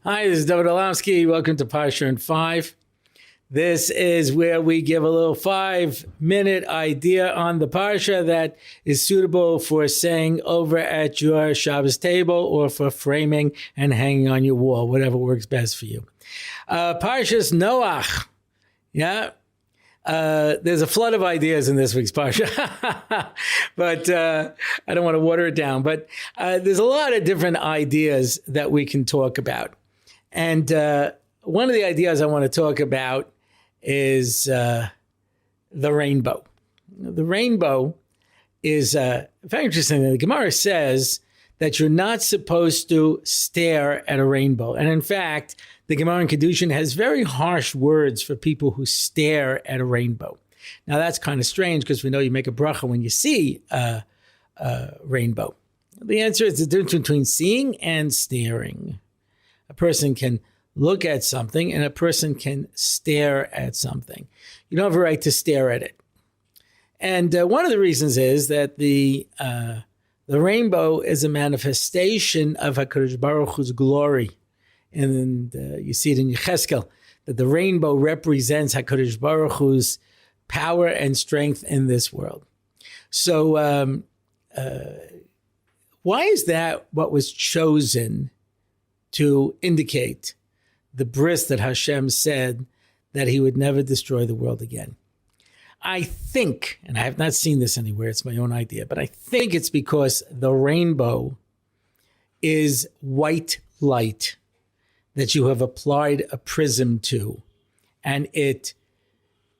Hi, this is David Orlofsky. Welcome to Parshat in 5. This is where we give a little 5-minute idea on the Parsha that is suitable for saying over at your Shabbos table or for framing and hanging on your wall, whatever works best for you. Parshas Noach. Yeah. There's a flood of ideas in this week's Parsha, but I don't want to water it down. But there's a lot of different ideas that we can talk about. And one of the ideas I want to talk about is the rainbow. The rainbow is very interesting. The Gemara says that you're not supposed to stare at a rainbow. And in fact, the Gemara in Kedushin has very harsh words for people who stare at a rainbow. Now, that's kind of strange because we know you make a bracha when you see a rainbow. The answer is the difference between seeing and staring. A person can look at something and a person can stare at something. You don't have a right to stare at it. And one of the reasons is that the rainbow is a manifestation of HaKadosh Baruch Hu's glory. And you see it in Yecheskel, that the rainbow represents HaKadosh Baruch Hu's power and strength in this world. So why is that what was chosen to indicate the bris that Hashem said that he would never destroy the world again? I think, and I have not seen this anywhere, it's my own idea, but I think it's because the rainbow is white light that you have applied a prism to, and it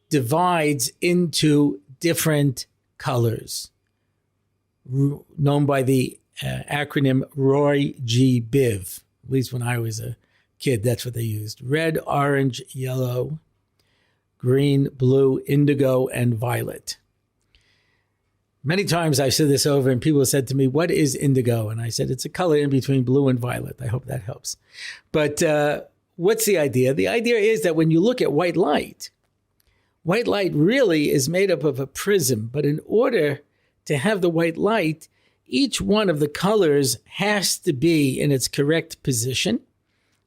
divides into different colors, known by the acronym Roy G. Biv. At least when I was a kid, that's what they used. Red, orange, yellow, green, blue, indigo, and violet. Many times I've said this over and people said to me, what is indigo? And I said, it's a color in between blue and violet. I hope that helps. But what's the idea? The idea is that when you look at white light really is made up of a prism. But in order to have the white light, each one of the colors has to be in its correct position.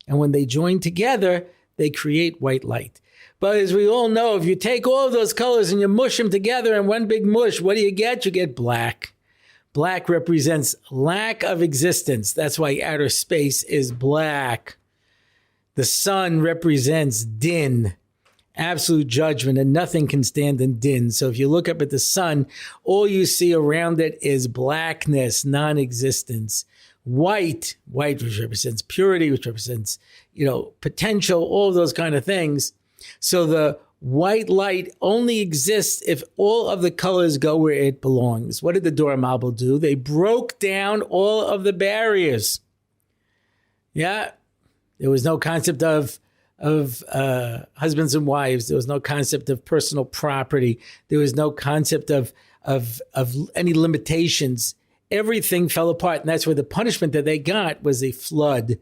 And when they join together, they create white light. But as we all know, if you take all of those colors and you mush them together in one big mush, what do you get? You get black. Black represents lack of existence. That's why outer space is black. The sun represents din, absolute judgment, and nothing can stand in din. So if you look up at the sun, all you see around it is blackness, non-existence. White, which represents purity, which represents, potential, all of those kind of things. So the white light only exists if all of the colors go where it belongs. What did the Dor Mabul do? They broke down all of the barriers. Yeah, there was no concept of husbands and wives. There was no concept of personal property. There was no concept of any limitations. Everything fell apart. And that's where the punishment that they got was a flood.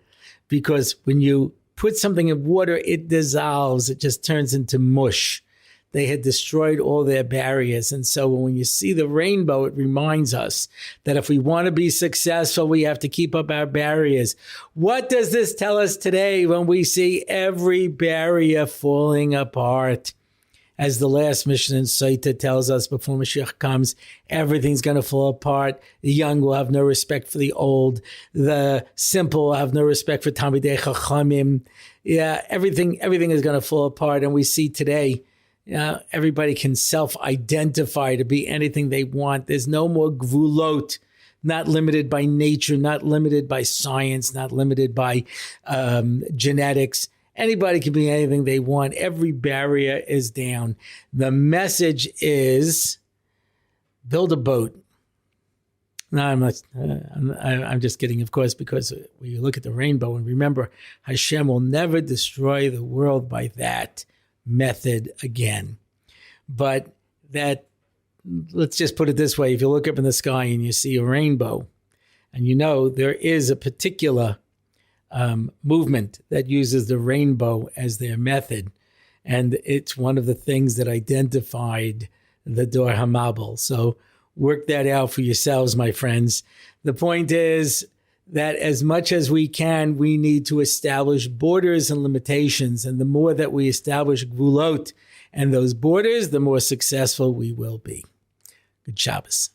Because when you put something in water, it dissolves. It just turns into mush. They had destroyed all their barriers. And so when you see the rainbow, it reminds us that if we want to be successful, we have to keep up our barriers. What does this tell us today when we see every barrier falling apart? As the last mission in Saita tells us, before Mashiach comes, everything's going to fall apart. The young will have no respect for the old. The simple will have no respect for Talmidei Chachamim. Yeah, everything is going to fall apart. And we see today, everybody can self-identify to be anything they want. There's no more gvulot, not limited by nature, not limited by science, not limited by genetics. Anybody can be anything they want. Every barrier is down. The message is build a boat. No, I'm not. I'm just kidding, of course, because when you look at the rainbow and remember, Hashem will never destroy the world by that method again. But let's just put it this way. If you look up in the sky and you see a rainbow, and there is a particular movement that uses the rainbow as their method. And it's one of the things that identified the Dor HaMabul. So work that out for yourselves, my friends. The point is that as much as we can, we need to establish borders and limitations. And the more that we establish gvulot and those borders, the more successful we will be. Good Shabbos.